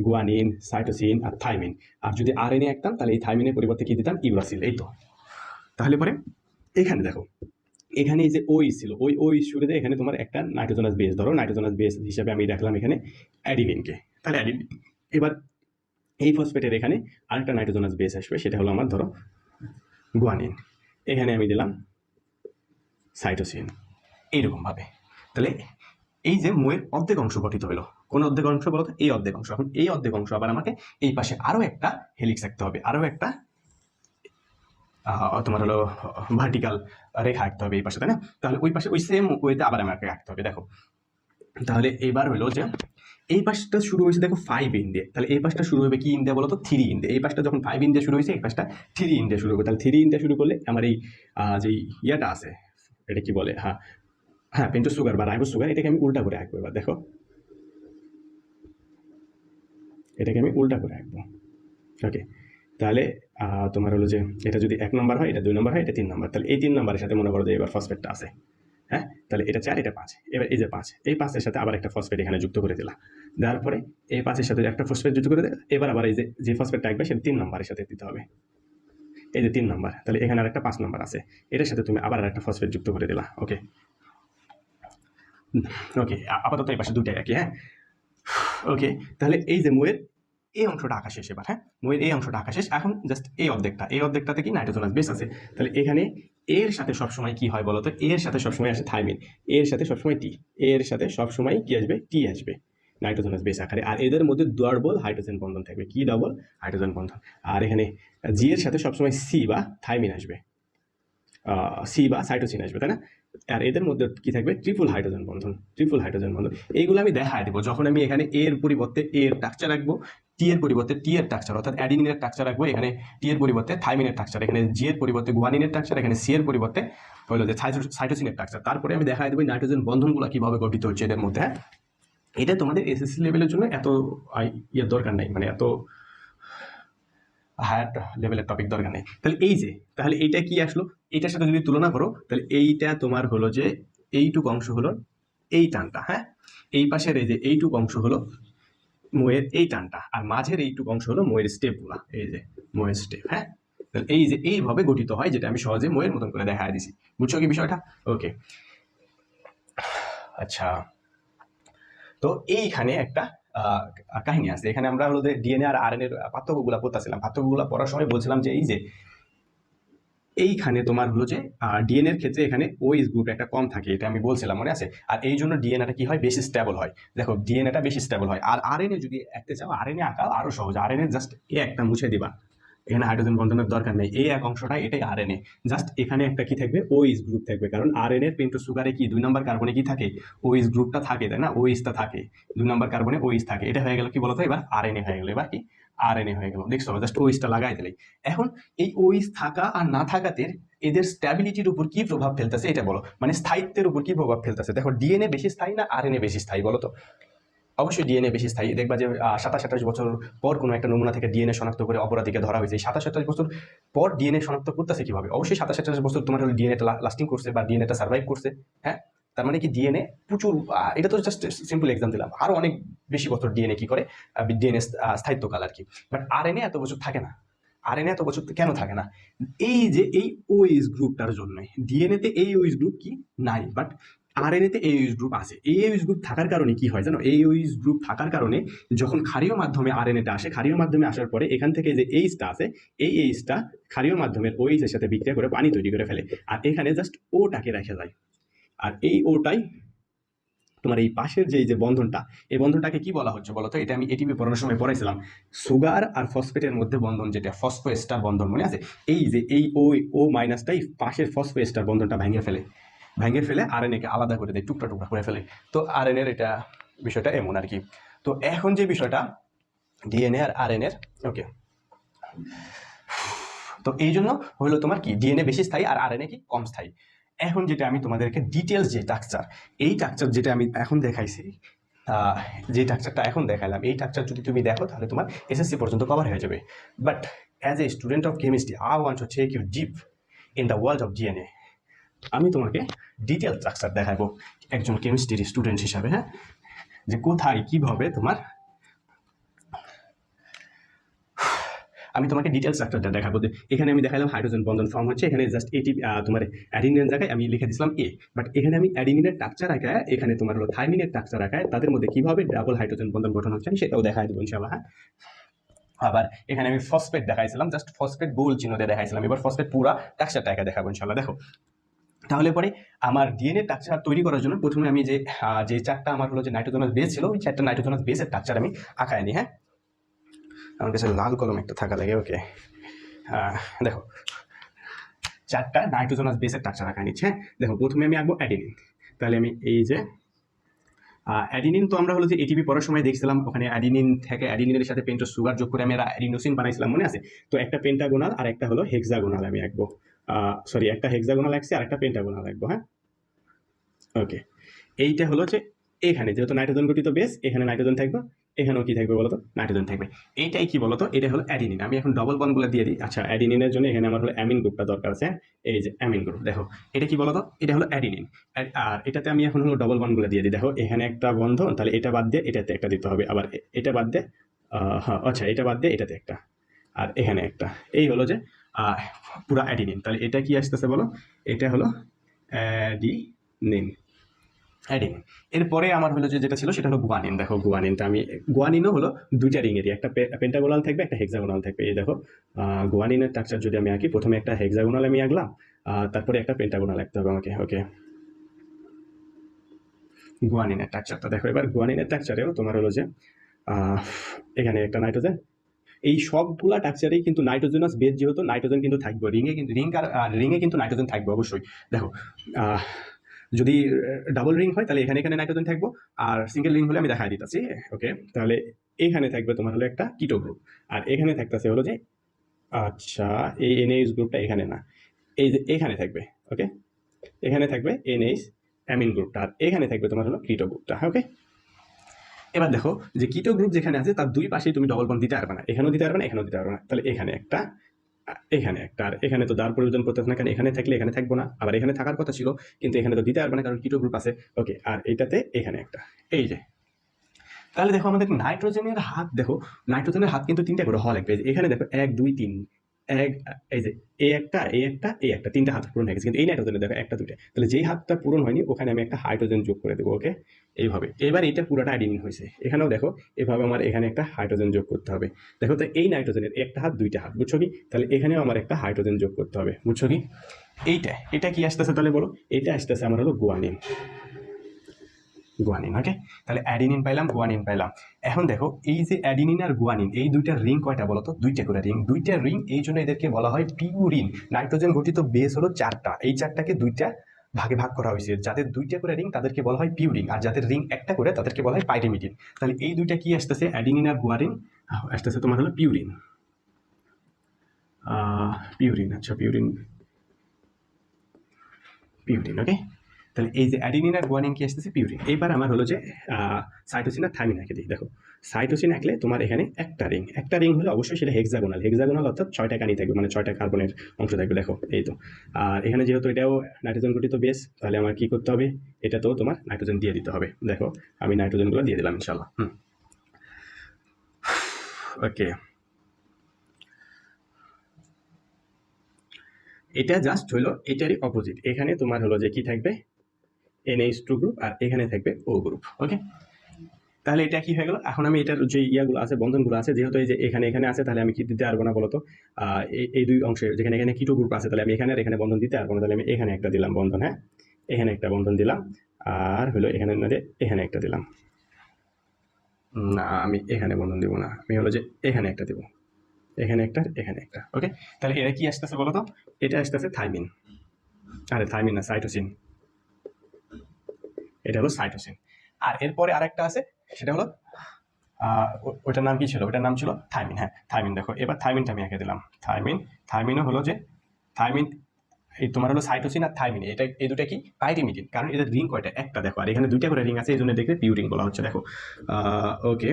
গুয়ানিন, সাইটোসিন আর থাইমিন। আর যদি আরএনএ আঁকতাম তাহলে এই থাইমিনের পরিবর্তে কি দিতাম, ইউরাসিল। এই তো। তাহলে পরে এখানে দেখো, এখানে এই যে ওই ছিল, ওই শুরুতে এখানে তোমার একটা নাইট্রোজেনাস বেস, ধরো নাইট্রোজেনাস বেস হিসাবে আমি রাখলাম এখানে অ্যাডিনিনকে। তাহলে অ্যাডিনিন, এবার এই ফসফেটের এখানে আরেকটা নাইট্রোজেনাস বেস আসবে, সেটা হলো আমার ধরো গুয়ানিন। এখানে আমি দিলাম সাইটোসিন, এইরকম ভাবে। তাহলে এই যে মোয়ের অর্ধেক অংশ গঠিত হলো। কোন অর্ধেক অংশ বলতো, এই অর্ধেক অংশ। এখন এই অর্ধেক অংশ আবার আমাকে এই পাশে আরো একটা হেলিক্স রাখতে হবে, আরো একটা তোমার হলো ভার্টিক্যাল রেখা আঁকতে হবে এই পাশে, তাই না? তাহলে ওই পাশে ওই সেম ওয়েতে আবার আমাকে আঁকতে হবে। দেখো তাহলে এইবার হলো যে এই পাশটা শুরু হয়েছে দেখো 5 ইন দিয়ে, তাহলে এই পাশটা শুরু হবে কি ইন দিয়ে বলো তো, 3 ইন দিয়ে। এই পাশটা যখন 5 ইন দিয়ে শুরু হয়েছে, এই পাশটা 3 ইন দিয়ে শুরু হবে। তাহলে 3 ইন দিয়ে শুরু করলে আমার এই যে ইয়াটা আছে, এটা কি বলে, হ্যাঁ পেন্টোজ সুগার বা রাইবোজ সুগার, এটাকে আমি উল্টা করে আঁকবো। এবার দেখো এটাকে আমি উল্টা করে আঁকবো। ওকে, তাহলে তোমার হলো যে এটা যদি 1 নম্বর হয়, এটা 2 নম্বর হয়, এটা 3 নম্বর। তাহলে এই 3 নম্বরের সাথে মনে করো যে এবার ফসফেটটা আছে। হ্যাঁ, তাহলে এটা 4, এটা 5। এবার এই যে 5, এই 5-এর সাথে আবার একটা ফসফেট এখানে যুক্ত করে দিলাম। দেওয়ার পরে এই 5-এর সাথে একটা ফসফেট যুক্ত করে দিলাম। এবার আবার এই যে ফসফেটটা আসবে সেটা 3 নম্বরের সাথে দিতে হবে। এই যে 3 নম্বর, তাহলে এখানে আর একটা 5 নম্বর আছে, এটার সাথে তুমি আবার একটা ফসফেট যুক্ত করে দিলা। ওকে ওকে, আপাতত এই পাশে দুইটাই একই। হ্যাঁ, ওকে, তাহলে এই যে মোয়ের এই অংশটা আঁকা শেষ এবার। হ্যাঁ, মোয়ের এই অংশটা আঁকা শেষ। এখন জাস্ট এই অর্ধেকটাতে কি নাইট্রোজেনাস বেস আছে। তাহলে এখানে এর সাথে সবসময় কি হয় বলতো, এর সাথে সবসময় আসে থাইমিন, এর সাথে সবসময় টি, এর সাথে সবসময় কি আসবে, টি আসবে নাইট্রোজেনাস বেস আকারে। আর এদের মধ্যে ডবল হাইড্রোজেন বন্ধন থাকবে। কি ডবল হাইড্রোজেন বন্ধন। আর এখানে জি এর সাথে সবসময় সি বা থাইমিন আসবে, সি বা সাইটোসিন আসবে, তাই না? আর এদের মধ্যে কি থাকবে, ট্রিপল হাইড্রোজেন বন্ধন। এইগুলো আমি দেখায় দেবো যখন আমি এখানে এর পরিবর্তে এর স্ট্রাকচার রাখবো, টি এর পরিবর্তে টি এর স্ট্রাকচার, অর্থাৎ অ্যাডিনিনের স্ট্রাকচার রাখবো এখানে, টি এর পরিবর্তে থাইমিনের স্ট্রাকচার, এখানে জি এর পরিবর্তে গুয়ানিনের স্ট্রাকচার, এখানে সি এর পরিবর্তে হলো যে সাইটোসিনের স্ট্রাকচার। তারপরে আমি দেখায় দেবো নাইট্রোজেন বন্ধনগুলো কিভাবে গঠিত হচ্ছে এদের মধ্যে। হ্যাঁ, এটা তোমাদের এসএসসি লেভেলের জন্য এত ইয়ের দরকার নাই, মানে এত হায়ার লেভেলের টপিক দরকার নেই। তাহলে এই যে, তাহলে এইটা কি আসলো, এটার সাথে যদি তুলনা করো, তাহলে এইটা তোমার হলো যে এইটুক অংশ হলো এই টানটা। হ্যাঁ, এই পাশের এই যে এইটুক অংশ হলো মোয়ের এই টানটা, আর মাঝের এইটুক অংশ হলো মোয়ের স্টেপগুলা, এই যে মোয়ের স্টেপ। হ্যাঁ, তাহলে এই যে এইভাবে গঠিত হয়, যেটা আমি সহজে মোয়ের মতন করে দেখায় দিছি। বুঝছো কি বিষয়টা? ওকে, আচ্ছা, তো এইখানে একটা কাহিনী আছে। এখানে আমরা হলো যে ডিএনএ আর আরএনএ এর পার্থক্যগুলো পড়তেছিলাম। পার্থক্যগুলো পড়ার সময় বলছিলাম যে এই যে এইখানে তোমার হলো যে ডিএনএর ক্ষেত্রে এখানে ওইস গ্রুপ একটা কম থাকে, এটা আমি বলছিলাম, মনে আছে? আর এই জন্য ডিএনএটা কি হয়, বেশি স্টেবল হয়। দেখো ডিএনএটা বেশি স্টেবল হয়। আর আরএনএ যদি আঁকতে চাও, আরএনএ আঁকা আরো সহজ। আরএনএ জাস্ট এ একটা মুছে দিবা, এখানে হাইড্রোজেন বন্ধনের দরকার নেই। এই এক অংশটা, এটাই আরএনএ। জাস্ট এখানে একটা কি থাকবে, ওইস গ্রুপ থাকবে, কারণ আরএনএ এর পেন্টোজ সুগারে কি 2 নম্বর কার্বনে কি থাকে, ওইস গ্রুপটা থাকে, তাই না? ওইসটা থাকে 2 নম্বর কার্বনে, ওইস থাকে। এটা হয়ে গেল কি বলতো, এবার আরএনএ হয়ে গেল। এবার কি আরএনএ হয়ে গেল, দেখছো? জাস্ট ওইসটা লাগাই দিলেই। এখন এই ওইস থাকা আর না থাকাতে এদের স্ট্যাবিলিটির উপর কি প্রভাব ফেলতেছে এটা বলো, মানে স্থায়িত্বের উপর কি প্রভাব ফেলতেছে। দেখো ডিএনএ বেশি স্থায়ী না আরএনএ বেশি স্থায়ী বলো তো? অবশ্যই ডিএনএ বেশি স্থায়ী। দেখবা যে 27-28 বছর পর কোনো একটা নমুনা থেকে ডিএনএ শনাক্ত করে অপরাধীকে ধরা হয়েছে। 27-28 বছর পর ডিএনএ শনাক্ত করতেছে কিভাবে? অবশ্যই 27-28 বছর তোমার হলো ডিএনএটা লাস্টিং করছে বা ডিএনএটা সার্ভাইভ করছে। হ্যাঁ, তার মানে কি ডিএনএ প্রচুর, এটা তো জাস্ট সিম্পল এক্সাম দিলাম, আরো অনেক বেশি বছর ডিএনএ কি করে, ডিএনএ স্থায়িত্বকাল আর কি। বাট আরএনএ এত বছর থাকে না। আরএনএ এত বছর কেন থাকে না? এই যে এই ওএইচ গ্রুপটার জন্য। ডিএনএ তে এই ওএইচ গ্রুপ কি নাই, বাট আরএনএ তে এইচ গ্রুপ আছে। এইচ গ্রুপ থাকার কারণে কি হয় জানো? এইচ গ্রুপ থাকার কারণে যখন ক্ষারীয় মাধ্যমে আরএনএটা আসে, ক্ষারীয় মাধ্যমে আসার পরে এখান থেকে যে এইচটা আছে, এই এইচটা ক্ষারীয় মাধ্যমের ওএইচ এর সাথে বিক্রিয়া করে পানি তৈরি করে ফেলে, আর এখানে জাস্ট ওটাকে রেখে যায়। আর এই ওটাই তোমার এই পাশের যে বন্ধনটা, এই বন্ধনটাকে কি বলা হচ্ছে বলতো? এটা আমি এটিপি পড়ানোর সময় পড়াইছিলাম। সুগার আর ফসফেটের মধ্যে বন্ধন, যেটা ফসফোএস্টার বন্ধন, মনে আছে? এই যে এই ও মাইনাসটাই পাশের ফসফোএস্টার বন্ধনটা ভেঙে ফেলে আরএনএ কে আলাদা করে দেয়, টুকরা টুকরা করে ফেলে। তো আরএনএর এটা বিষয়টা এমন আর কি। তো এখন যে বিষয়টা ডিএনএ আর আরএনএর, ওকে, তো এই জন্য হলো তোমার কি ডিএনএ বেশি স্থায়ী আর আরএনএ কি কম স্থায়ী। এখন যেটা আমি তোমাদেরকে ডিটেলস যে স্ট্রাকচার, এই স্ট্রাকচার যেটা আমি এখন দেখাইছি, যে স্ট্রাকচারটা এখন দেখালাম, এই স্ট্রাকচার যদি তুমি দেখো তাহলে তোমার এসএসসি পর্যন্ত কভার হয়ে যাবে। But as a student of chemistry, I want to take you deep in the world of DNA. আমি তোমাকে ডিটেল স্ট্রাকচার দেখাবো একজন কেমিস্ট্রির স্টুডেন্ট হিসাবে, হ্যাঁ, যে কোথায় কিভাবে তোমার, আমি তোমাকে ডিটেলস স্ট্রাকচারটা দেখাবো। এখানে আমি দেখালাম হাইড্রোজেন বন্ধন ফর্ম হচ্ছে, এখানে জাস্ট এটি তোমার অ্যাডিনিনের জায়গায় আমি লিখে দিয়েছিলাম এ, বাট এখানে আমি অ্যাডিনিনের স্ট্রাকচার আঁকায়, এখানে তোমার হলো থাইমিনের স্ট্রাকচার আঁকায়, তাদের মধ্যে কিভাবে ডাবল হাইড্রোজেন বন্ধন গঠন হচ্ছে সেটাও দেখাই দেবো ইনশাআল্লাহ। হ্যাঁ, আবার এখানে আমি ফসফেট দেখাইছিলাম, জাস্ট ফসফেট গোল চিহ্ন দিয়ে দেখাইছিলাম, এবার ফসফেট পুরা স্ট্রাকচারটা একা দেখাবো ইনশাআল্লাহ। দেখো, তাহলে পরে আমার ডিএনএ স্ট্রাকচার তৈরি করার জন্য প্রথমে আমি যে চারটা আমার হলো যে নাইট্রোজেনাস বেস ছিল, ওই চারটা নাইট্রোজেনাস বেসের স্ট্রাকচার আমি আঁকায় নিই। হ্যাঁ, আমার কাছে লাল কলম একটা থাকা লাগে, ওকে। দেখো, চারটা নাইট্রোজেনাস বেসের স্ট্রাকচার আঁকা নিচ্ছে। হ্যাঁ, দেখো, প্রথমে আমি আঁকবো অ্যাডিনিন। তাহলে আমি এই যে অ্যাডিনিন, তো আমরা হলো যে এটিপি পড়ার সময় দেখছিলাম, ওখানে অ্যাডিনিন থেকে অ্যাডিনিনের সাথে পেন্টোজ সুগার যোগ করে আমি অ্যাডিনোসিন বানাইছিলাম, মনে আছে? তো একটা পেন্টাগোনাল আর একটা হলো হেক্সাগোনাল আমি আঁকবো। সরি, একটা হেক্সাগোনাল আঁকছি আর একটা পেন্টাগোনাল আঁকবো। হ্যাঁ, ওকে। এইটা হলো যে এখানে যেহেতু নাইট্রোজেন গঠিত বেস, এখানে নাইট্রোজেন থাকবে, এখানেও কি থাকবে বলতো? নাইট্রোজেন থাকবে। এইটাই কি বলতো? এটা হলো অ্যাডিনিন। আমি এখন ডবল বন্ডগুলো দিয়ে দিই। আচ্ছা, অ্যাডিনিনের জন্য এখানে আমার হলো অ্যামিন গ্রুপটা দরকার আছে। এই যে অ্যামিন গ্রুপ, দেখো এটা কি বলতো? এটা হলো অ্যাডিনিন। আর এটাতে আমি এখন হলো ডবল বন্ডগুলো দিয়ে দিই। দেখো, এখানে একটা বন্ধন, তাহলে এটা বাদ দিয়ে এটাতে একটা দিতে হবে, আবার এটা বাদ দিয়ে, হ্যাঁ আচ্ছা, এটা বাদ দিয়ে এটাতে একটা, আর এখানে একটা। এই হলো যে পুরা অ্যাডিনিন। তাহলে এটা কি আসতেছে বলো? এটা হলো অ্যাডিনিন। অ্যাডিনিন। এরপরে আমার হলো যে যেটা ছিল সেটা হলো গুয়ানিন। দেখো, গুয়ানিনটা আমি, গুয়ানিনও হলো দুইটা রিংয়েরই, একটা পেন্টাগোনাল থাকবে, একটা হেক্সাগোনাল থাকবে। এই দেখো, গুয়ানিনের স্ট্রাকচার যদি আমি আঁকি, প্রথমে একটা হেক্সাগোনাল আমি আঁকলাম, তারপরে একটা পেন্টাগোনাল আঁকতে হবে আমাকে। ওকে, গুয়ানিনের স্ট্রাকচারটা দেখো। এবার গুয়ানিনের স্ট্রাকচারেও তোমার হলো যে এখানে একটা নাইট্রোজেন, এই সবগুলা স্ট্রাকচারেই কিন্তু নাইট্রোজেনাস বেস, যেহেতু নাইট্রোজেন কিন্তু থাকবে রিংয়ে, কিন্তু রিংয়ে কিন্তু নাইট্রোজেন থাকবে অবশ্যই। দেখো, যদি ডাবল রিং হয় তাহলে এখানে এখানে নাইট্রোজেন থাকবো, আর সিঙ্গেল রিং হলে আমি দেখাই দিতেছি। ওকে, তাহলে এখানে থাকবে তোমার হলো একটা কিটো গ্রুপ, আর এখানে থাকতেছে হলো যে, আচ্ছা, এই এনএইচ গ্রুপটা এখানে না, এই যে এখানে থাকবে। ওকে, এখানে থাকবে এনএইচ অ্যামিন গ্রুপটা, আর এখানে থাকবে তোমার হলো কিটো গ্রুপটা। ওকে, এবার দেখো যে কিটো গ্রুপ যেখানে আছে তার দুই পাশেই তুমি ডবল বন্ড দিতে পারবে না, এখানেও দিতে পারবে না, এখানেও দিতে পারবে না। তাহলে এখানে একটা, এখানে একটা, আর এখানে তো দ্বার প্রয়োজন করতেছে না, কারণ এখানে থাকলে এখানে থাকবো না, আবার এখানে থাকার কথা ছিল কিন্তু এখানে তো দিতে পারবে না কারণ কিটো গ্রুপ আছে। ওকে, আর এটাতে এখানে একটা, এই যে। তাহলে দেখো আমাদের নাইট্রোজেনের হাত, দেখো নাইট্রোজেনের হাত কিন্তু তিনটা করে হওয়া লাগবে। এখানে দেখো 1 2 3, এক, এই যে এই একটা, এই একটা, এই একটা, তিনটা হাত পূরণ হয়ে গেছে, কিন্তু এই নাইট্রোজেনের দেখো একটা দুইটা। তাহলে যেই হাতটা পূরণ হয়নি ওখানে আমি একটা হাইড্রোজেন যোগ করে দেবো। ওকে, এইভাবে। এবার এটা পুরোটা অ্যাডিনিন হয়েছে, এখানেও দেখো এভাবে আমার এখানে একটা হাইড্রোজেন যোগ করতে হবে। দেখো, তো এই নাইট্রোজেনের একটা হাত দুইটা হাত, বুঝছো কি? তাহলে এখানেও আমার একটা হাইড্রোজেন যোগ করতে হবে, বুঝছো কি? এটা কি আসতেছে তাহলে বলো? এটা আসতেছে আমার হলো গুয়ানিন। গুয়ানিন। ওকে, তাহলে অ্যাডিনিন পাইলাম, গুয়ানিন পাইলাম। এখন দেখো, এই যে অ্যাডিনিন আর গুয়ানিন, এই দুইটার রিং কয়টা বলো তো? দুইটা করে রিং, দুইটা রিং। এই জন্য এদেরকে বলা হয় পিউরিন। নাইট্রোজেন গঠিত বেস হলো চারটা, এই চারটাকে দুইটা ভাগে ভাগ করা হয়েছে। যাদের দুইটা করে রিং তাদেরকে বলা হয় পিউরিন, আর যাদের রিং একটা করে তাদেরকে বলা হয় পাইরিমিডিন। তাহলে এই দুইটা কি আসতেছে? অ্যাডিনিন আর গুয়ানিন আসতেছে তোমার হলো পিউরিন। পিউরিন, আচ্ছা, পিউরিন। ওকে, তাহলে এই যে অ্যাডিনিন আর গুয়ানিন কি আসতেছে পিউরিন। এইবার আমার হলো যে সাইটোসিন আর থাইমিন এঁকে দিই। দেখো সাইটোসিন আঁকলে তোমার এখানে একটা রিং হলে অবশ্যই সেটা হেক্সাগোনাল অর্থাৎ 6টা কানি থাকবে, মানে 6টা কার্বনের অংশ থাকবে। দেখো এই তো। আর এখানে যেহেতু এটাও নাইট্রোজেন গঠিত বেস, তাহলে আমার কি করতে হবে, এটা তো তোমার নাইট্রোজেন দিয়ে দিতে হবে। দেখো আমি নাইট্রোজেনগুলো দিয়ে দিলাম ইনশাল্লাহ। ওকে, এটা জাস্ট হলো এটারই অপোজিট। এখানে তোমার হলো যে কি থাকবে, NH2 গ্রুপ, আর এখানে থাকবে O গ্রুপ। ওকে, তাহলে এটা কি হয়ে গেল। এখন আমি এটার যে ইয়াগুলো আছে, বন্ধনগুলো আছে, যেহেতু এই যে এখানে আছে, তাহলে আমি কি দিতে পারবো না বলতো। এই দুই অংশে যেখানে এখানে কিটো গ্রুপ আছে, তাহলে আমি এখানে আর এখানে বন্ধন দিতে পারবো না। তাহলে আমি এখানে একটা দিলাম বন্ধন, হ্যাঁ, এখানে একটা বন্ধন দিলাম, আর হলো এখানে না দিয়ে এখানে একটা দিলাম। না, আমি এখানে বন্ধন দিব না, আমি হলো যে এখানে একটা দিব, এখানে একটা। ওকে, তাহলে এটা কি আসতেছে বলো তো, এটা আসতেছে থাইমিন। আরে থাইমিন না, সাইটোসিন। এটা হলো সাইটোসিন। আর এরপরে আরেকটা আছে, সেটা হলো ওইটার নাম কি ছিল, ওইটার নাম ছিল থাইমিন। হ্যাঁ, থাইমিন। দেখো এবার থাইমিনটা আমি এঁকে দিলাম। থাইমিনও হলো যে থাইমিন, এই তোমার হলো সাইটোসিন আর থাইমিন, এটা এই দুটা কি পাইরিমিডিন, কারণ এদের রিং কয়টা, একটা। দেখো আর এখানে দুইটা করে রিং আছে, এই জন্য দেখবে পিউরিন বলা হচ্ছে। দেখো ওকে,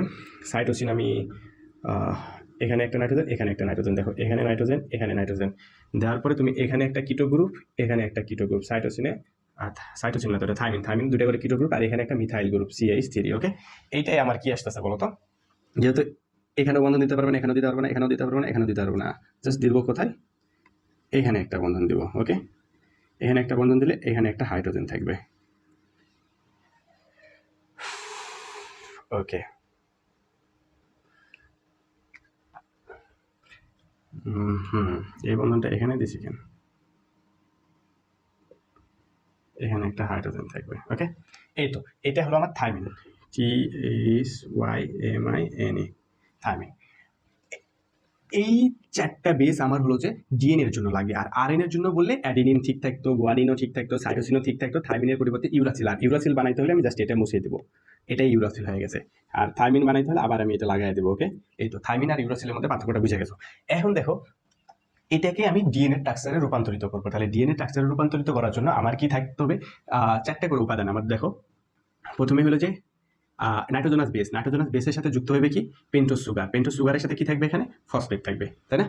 সাইটোসিন আমি এখানে একটা নাইট্রোজেন, এখানে একটা নাইট্রোজেন। দেখো এখানে নাইট্রোজেন দেওয়ার পরে তুমি এখানে একটা কিটো গ্রুপ, এখানে একটা কিটো গ্রুপ, সাইটোসিন না, তো থাইমিন দুটো করে কিটো গ্রুপ, আর এখানে একটা মিথাইল গ্রুপ CH3। ওকে, এইটাই আমার কি আসতেছে বলতো, যেহেতু এখানেও বন্ধন দিতে পারবে না, এখানেও দিতে পারবো না, এখানেও দিতে পারবো না, এখানেও দিতে পারবো না, জাস্ট দিব কোথায়, এখানে একটা বন্ধন দিব। ওকে, এখানে একটা বন্ধন দিলে এখানে একটা হাইড্রোজেন থাকবে। ওকে, এই বন্ধনটা এখানে দিছি কেন, এখানে একটা হাইড্রোজেন থাকবে। ওকে, এই তো, এটা হলো আমার থাইমিন, THYMINE, থাইমিন। এই 4টা বেস আমার হলো যে ডিএনএ এর জন্য লাগে। আর আরএনএ এর জন্য বললে অ্যাডিনিন ঠিক থাকতো, গুয়ানিনও ঠিক থাকতো, সাইটোসিনও ঠিক থাকতো, থাইমিনের পরিবর্তে ইউরাসিল। আর ইউরাসিল বানাইতে হলে আমি জাস্ট এটা মুছিয়ে দেবো, এটাই ইউরাসিল হয়ে গেছে। আর থাইমিন বানাইতে হলে আবার আমি এটা লাগাই দেবো। ওকে, এই তো থাইমিন আর ইউরাসিলের মধ্যে পার্থক্যটা বুঝে গেছো। এখন দেখো এটাকে আমি ডিএনএ স্ট্রাকচারে রূপান্তরিত করবো। তাহলে ডিএনএ স্ট্রাকচারে রূপান্তরিত করার জন্য আমার কি থাকতে হবে, 4টা করে উপাদান আমার। দেখো প্রথমে হলো যে নাইট্রোজেনাস বেসের সাথে যুক্ত হবে কি, পেন্টোজ সুগারের সাথে কি থাকবে, এখানে ফসফেট থাকবে, তাই না।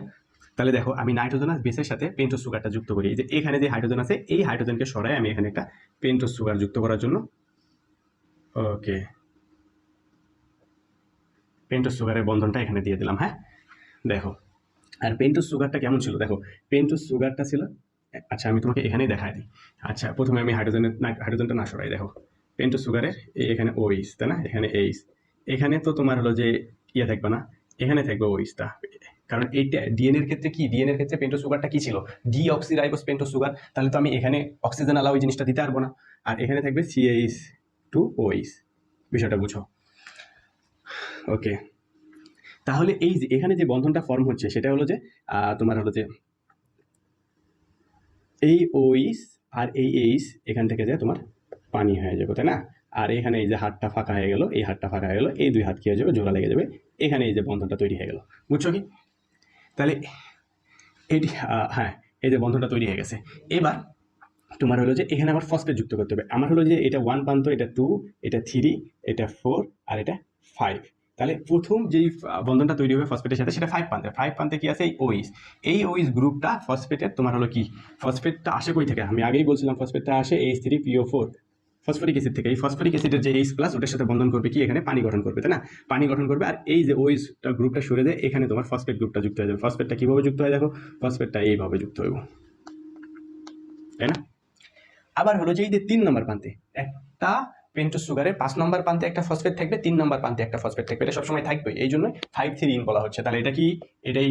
তাহলে দেখো আমি নাইট্রোজেনাস বেসের সাথে পেন্টোজ সুগারটা যুক্ত করি। এই যে এখানে যে হাইড্রোজেন আছে, এই হাইড্রোজেনকে সরাই আমি এখানে একটা পেন্টোজ সুগার যুক্ত করার জন্য। ওকে, পেন্টোজ সুগারের বন্ধনটা এখানে দিয়ে দিলাম। হ্যাঁ, দেখো আর পেন্টোজ সুগারটা কেমন ছিল, দেখো পেন্টোজ সুগারটা ছিল, আচ্ছা আমি তোমাকে এখানেই দেখাই দিই। আচ্ছা প্রথমে আমি হাইড্রোজেনটা না সরাই। দেখো পেন্টোজ সুগারের এখানে OH, তাই না, এখানে H, এখানে তো তোমার হলো যে ইয়ে থাকবে না, এখানে থাকবে OH-টা। কারণ এইটা ডিএনএর ক্ষেত্রে কি, ডিএনএর ক্ষেত্রে পেন্টোজ সুগারটা কি ছিল, ডিঅক্সিরাইবোজ পেন্টোজ সুগার। তাহলে তো আমি এখানে অক্সিজেন আলা ওই জিনিসটা দিতে পারবো না। আর এখানে থাকবে CH2OH, বিষয়টা বুঝো। ওকে, তাহলে এই যে এখানে যে বন্ধনটা ফর্ম হচ্ছে, সেটা হলো যে তোমার হলো যে এই OH আর এই H এখান থেকে যে তোমার পানি হয়ে যাবে, তাই না। আর এখানে এই যে হাতটা ফাঁকা হয়ে গেল, এই হাতটা ফাঁকা হয়ে গেল, এই দুই হাত কি হয়ে যাবে, জোড়া লেগে যাবে, এখানে এই যে বন্ধনটা তৈরি হয়ে গেল। বুঝছো কি, তাহলে এটি হ্যাঁ, এই যে বন্ধনটা তৈরি হয়ে গেছে। এবার তোমার হলো যে এখানে আমার ফসফেট যুক্ত করতে হবে। আমার হলো যে এটা 1 প্রান্ত, এটা 2, এটা 3, এটা 4, আর এটা 5। তাহলে প্রথম যেই বন্ধনটা তৈরি হবে ফসফেটের সাথে, সেটা 5 প্রান্তে কি আছে, এই OH গ্রুপটা ফসফেটের তোমার হলো কি, ফসফেটটা আসে কই থেকে, আমি আগেই বলছিলাম ফসফেটটা আসে H3PO4 ফসফরিক অ্যাসিড থেকে। এই ফসফরিক অ্যাসিডের যে H+ ওটার সাথে বন্ধন করবে কি, এখানে পানি গঠন করবে, তাই না, পানি গঠন করবে। আর এই যে OH গ্রুপটা সরে যায়, এখানে তোমার ফসফেট গ্রুপটা যুক্ত হয়ে যাবে। ফসফেটটা কিভাবে যুক্ত হয়, দেখো ফসফেটটা এইভাবে যুক্ত হইব, তাই না। আবার হলো যে এই যে 3 নম্বর প্রান্তে একটা পেন্টোজ সুগারের 5 নম্বর প্রান্তে একটা ফসফেট থাকবে, 3 নম্বর প্রান্তে একটা ফসফেট থাকবে, এটা সবসময় থাকবে, এই জন্য 5-3 বলা হচ্ছে। তাহলে এটা কি, এটাই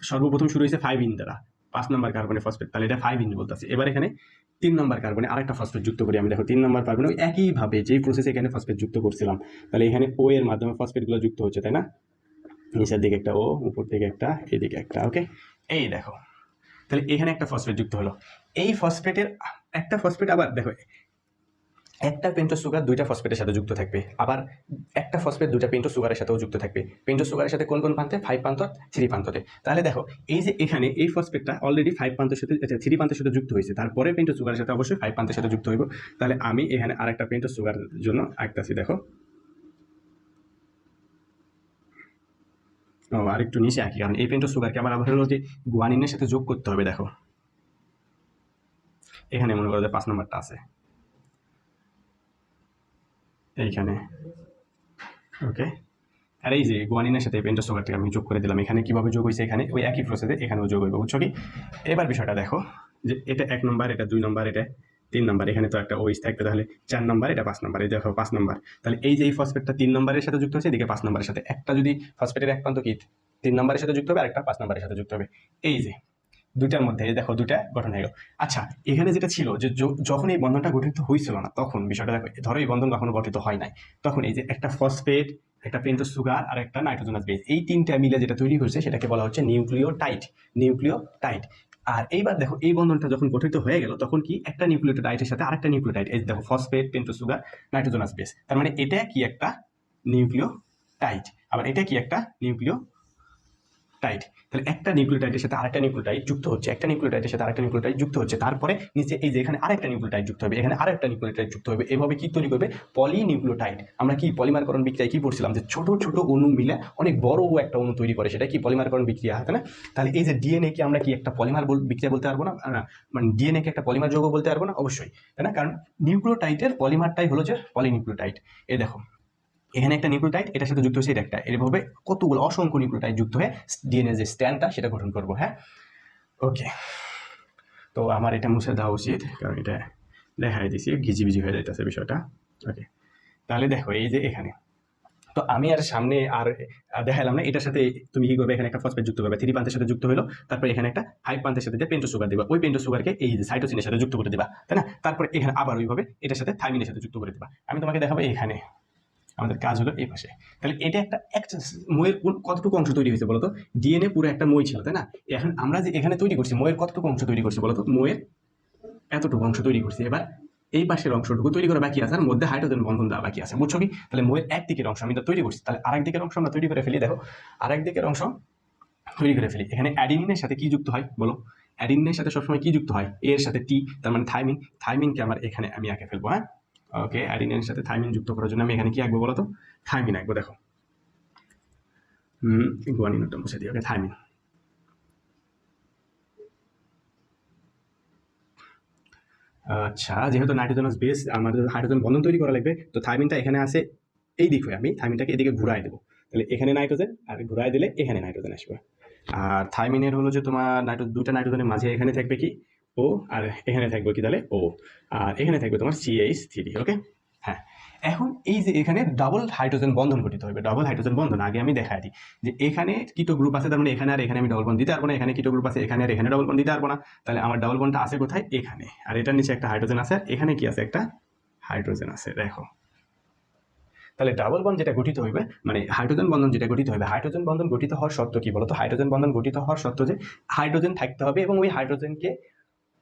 সর্বপ্রথম শুরু হয়েছে 5 দ্বারা, 5 নম্বর কার্বনে ফসফেট, তাহলে এটা 5 বলতেছে। এবার এখানে 3 নম্বর কার্বনে আরেকটা ফসফেট যুক্ত করি আমি। দেখো 3 নম্বর কার্বনে একইভাবে যেই প্রসেসে এখানে ফসফেট যুক্ত করছিলাম, তাহলে এখানে O এর মাধ্যমে ফসফেটগুলো যুক্ত হচ্ছে, তাই না। নিচের দিকে একটা O, উপর দিকে একটা, এদিকে একটা। ওকে, এই দেখো তাহলে এখানে একটা ফসফেট যুক্ত হলো। এই ফসফেটের একটা ফসফেট, আবার দেখো একটা পেন্টোজ সুগার দুইটা ফসফেটের সাথে যুক্ত থাকবে, আবার একটা ফসফেট দুইটা পেন্টোজ সুগারের সাথেও যুক্ত থাকবে। পেন্টোজ সুগারের সাথে কোন কোন প্রান্তে? 5 প্রান্ত, 3 প্রান্ততে। তাহলে দেখো এই যে এখানে এই ফসফেটটা অলরেডি 5 প্রান্তের সাথে 3 প্রান্তের সাথে যুক্ত হয়েছে, তারপরে পেন্টোজ সুগারের সাথে অবশ্যই 5 প্রান্তের সাথে যুক্ত হইব। তাহলে আমি এখানে আরেকটা পেন্টোজ সুগারের জন্য আঁকতেছি, দেখো আরেকটু নিচে আঁকি, কারণ এই পেন্টোজ সুগারকে আবার হলো যে গুয়ানিনের সাথে যোগ করতে হবে। দেখো এখানে মনে করো যে 5 নম্বরটা আছে এইখানে, ওকে। আর এই যে গুয়ানিনের সাথে পেন্টোজ সুগারটাকে আমি যোগ করে দিলাম, এখানে কিভাবে যোগ হয়েছে, এখানে ওই একই প্রসেসে এখানেও যোগ হইব, বুঝছো কি? এবার বিষয়টা দেখো যে এটা 1 নম্বর, এটা 2 নম্বর, এটা 3 নম্বর, এখানে তো একটা ওইস থাকবে, তাহলে 4 নম্বর, এটা 5 নম্বর, এই দেখো 5 নম্বর। তাহলে এই যে এই ফসফেটটা 3 নম্বরের সাথে যুক্ত হয়েছে, এদিকে 5 নম্বরের সাথে, একটা যদি ফসফেটের এক প্রান্ত কি 3 নম্বরের সাথে যুক্ত হবে, আরেকটা 5 নম্বরের সাথে যুক্ত হবে। এই যে দুইটার মধ্যে দেখো দুইটা গঠন হয়ে গেল। আচ্ছা, এখানে যেটা ছিল যে যখন এই বন্ধনটা গঠিত হয়েছিল না, তখন বিষয়টা দেখো, ধরো এই বন্ধন কখনো গঠিত হয় নাই, তখন এই যে একটা ফসফেট, একটা পেন্টোজ সুগার আর একটা নাইট্রোজেনাস বেস, এই তিনটা মিলে যেটা তৈরি হয়েছে সেটাকে বলা হচ্ছে নিউক্লিওটাইড। নিউক্লিওটাইড। আর এইবার দেখো এই বন্ধনটা যখন গঠিত হয়ে গেল, তখন কি একটা নিউক্লিওটাইডের সাথে আরেকটা নিউক্লিওটাইড, এই দেখো phosphate, pentose sugar, nitrogenous base, তার মানে এটা কি একটা নিউক্লিওটাইড, আবার এটা কি একটা নিউক্লিওটাইড। তাহলে একটা নিউক্লিওটাইডের সাথে আরেকটা নিউক্লিওটাইড যুক্ত হচ্ছে, একটা নিউক্লিওটাইডের সাথে আরেকটা নিউক্লিওটাইড যুক্ত হচ্ছে, তারপরে নিচে এই যে এখানে আরেকটা নিউক্লিওটাইড যুক্ত হবে, এখানে আরেকটা নিউক্লিওটাইড যুক্ত হবে, এভাবে কি তৈরি করবে? পলিনিউক্লিওটাইড। আমরা কি পলিমারকরণ বিক্রিয়ায় কি পড়ছিলাম, যে ছোট ছোট অণু মিলে অনেক বড় একটা অণু তৈরি করে, সেটা কি পলিমারকরণ বিক্রিয়া, হয় না? তাহলে এই যে ডিএনএ কি আমরা কি একটা পলিমার বিক্রিয়া বলতে পারবো না? মানে ডিএনএ কে একটা পলিমার যৌগ বলতে পারবো না? অবশ্যই, তাই না? কারণ নিউক্লিওটাইডের পলিমারটাই হলো যে পলিনিউক্লিওটাইড। এই দেখো এখানে একটা নিউক্লিওটাইড, এটার সাথে যুক্ত হচ্ছে এটা একটা, এরভাবে কতগুলো অসংখ্য নিউক্লিওটাইড যুক্ত হয়ে ডিএনএ যে স্ট্র্যান্ডটা সেটা গঠন করবো। হ্যাঁ, ওকে। তো আমার এটা মুছে দেওয়া উচিত, কারণ এটা দেখাই দিছি, ঘিজিবিজি হয়ে যাইতেছে বিষয়টা। ওকে, তাহলে দেখো এই যে এখানে তো আমি আর সামনে আর দেখালাম না, এটার সাথে তুমি কি করবে, এখানে একটা ফসফেট যুক্ত করবে, 3 প্রান্তের সাথে যুক্ত হলো, তারপরে এখানে একটা 5 প্রান্তের সাথে পেন্টোজ সুগার দিবা, ওই পেন্টোজ সুগারকে এই যে সাইটোসিনের সাথে যুক্ত করে দিবা, তাই না? তারপরে এখানে আবার ওইভাবে এটার সাথে থাইমিনের সাথে যুক্ত করে দিবা। আমি তোমাকে দেখাবো এখানে, আমাদের কাজ হলো এই পাশে। তাহলে এটা একটা মইয়ের কতটুকু অংশ তৈরি হয়েছে বলতো? ডিএনএ পুরো একটা মই ছিল, তাই না? এখন আমরা যে এখানে তৈরি করছি, মইয়ের কতটুকু অংশ তৈরি করছি বলতো? মইয়ের এতটুকু অংশ তৈরি করছি। এবার এই পাশের অংশটুকু তৈরি করা বাকি আছে, আর মধ্যে হাইড্রোজেন বন্ধন দেওয়া বাকি আছে, বুঝছো কি? তাহলে মইয়ের একদিকের অংশ আমি তো তৈরি করছি, তাহলে আরেক দিকের অংশ আমরা তৈরি করে ফেলি। দেখো আরেক দিকের অংশ তৈরি করে ফেলি। এখানে অ্যাডিনিনের সাথে কি যুক্ত হয় বলো? অ্যাডিনিনের সাথে সবসময় কি যুক্ত হয়? এর সাথে টি, তার মানে থাইমিন। থাইমিনকে আমার এখানে আমি আঁকে ফেলবো। হ্যাঁ, ওকে। অ্যাডিনিনের সাথে থাইমিন যুক্ত করার জন্য আমি এখানে কি আঁকবো বলো তো? থাইমিন আঁকবো। দেখো গুয়ানিনটা মুছে দিই। ওকে, থাইমিন। আচ্ছা, যেহেতু নাইট্রোজেনাস বেস আমাদের হাইড্রোজেন বন্ধন তৈরি করা লাগবে, তো থাইমিনটা এখানে আছে এই দিক হয়ে, আমি থাইমিনটাকে এদিকে ঘুরাই দেবো। তাহলে এখানে নাইট্রোজেন, আর ঘুরাই দিলে এখানে নাইট্রোজেন আসবে। আর থাইমিনের হলো যে তোমার দুটা নাইট্রোজেনের মাঝে এখানে থাকবে কি ও, আর এখানে থাকবে কি তাহলে ও, আর এখানে থাকবে তোমার CH3। ওকে, হ্যাঁ। এখন এই যে এখানে ডাবল হাইড্রোজেন বন্ধন গঠিত হবে। ডাবল হাইড্রোজেন বন্ধন আগে আমি দেখাই দিই, যে এখানে কিটো গ্রুপ আছে, তার মানে এখানে আর এখানে আমি ডবল বন্ড দিতে পারবো না, এখানে কিটো গ্রুপ আছে, এখানে আর এখানে ডবল বন্ড দিতে পারবো না। তাহলে আমার ডাবল বন্ডটা আছে কোথায়? এখানে। আর এটার নিচে একটা হাইড্রোজেন আছে, আর এখানে কি আছে? একটা হাইড্রোজেন আছে। দেখো তাহলে ডাবল বন্ড যেটা গঠিত হইবে, মানে হাইড্রোজেন বন্ধন যেটা গঠিত হবে, হাইড্রোজেন বন্ধন গঠিত হওয়ার শর্ত কি বলতো? হাইড্রোজেন বন্ধন গঠিত হওয়ার শর্ত যে হাইড্রোজেন থাকতে হবে, এবং ওই হাইড্রোজেনকে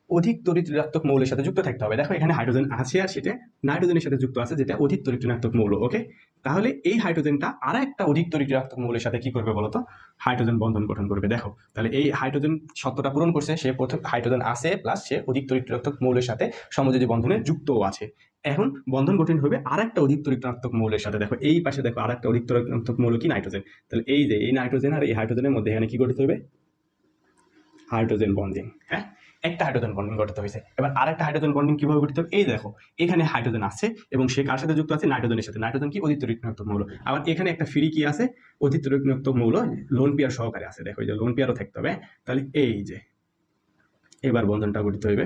অধিক তড়িৎ ঋণাত্মক মৌলের সাথে যুক্ত থাকতে হবে। দেখো এখানে হাইড্রোজেন আছে, আর সেটা নাইট্রোজেনের সাথে যুক্ত আছে, যেটা অধিক তড়িৎ ঋণাত্মক মৌল। ওকে, তাহলে এই হাইড্রোজেনটা আর একটা অধিক তড়িৎ ঋণাত্মক মৌলের সাথে কি করবে বলতো? হাইড্রোজেন বন্ধন গঠন করবে। দেখো তাহলে এই হাইড্রোজেন শর্তটা পূরণ করছে, সে প্রথম হাইড্রোজেন আছে প্লাস সে অধিক তড়িৎ ঋণাত্মক মৌলের সাথে সমযোজী বন্ধনে যুক্তও আছে। এখন বন্ধন গঠন হবে আর একটা অধিক তড়িৎ ঋণাত্মক মৌলের সাথে। দেখো এই পাশে দেখো আর একটা অধিক তড়িৎ ঋণাত্মক মৌল কি? নাইট্রোজেন। তাহলে এই যে এই নাইট্রোজেন আর এই হাইড্রোজেনের মধ্যে এখানে কি গঠিত হবে? Hydrogen bonding. হ্যাঁ, একটা হাইড্রোজেন বন্ডিং গঠিত হয়েছে। এবার আরেকটা হাইড্রোজেন বন্ডিং কিভাবে গঠিত হবে? এই দেখো এখানে হাইড্রোজেন আছে, এবং সে কার সাথে যুক্ত আছে? নাইট্রোজেনের সাথে। নাইট্রোজেন কি? অধিক তড়িৎ ঋণাত্মক মৌল। আবার এখানে একটা ফ্রি কি আছে? অধিক তড়িৎ ঋণাত্মক মৌল লোন পেয়ার সহকারে আছে। দেখো এই যে লোন পেয়ারও থাকতে হবে। তাহলে এই যে এবার বন্ধনটা গঠিত হইবে,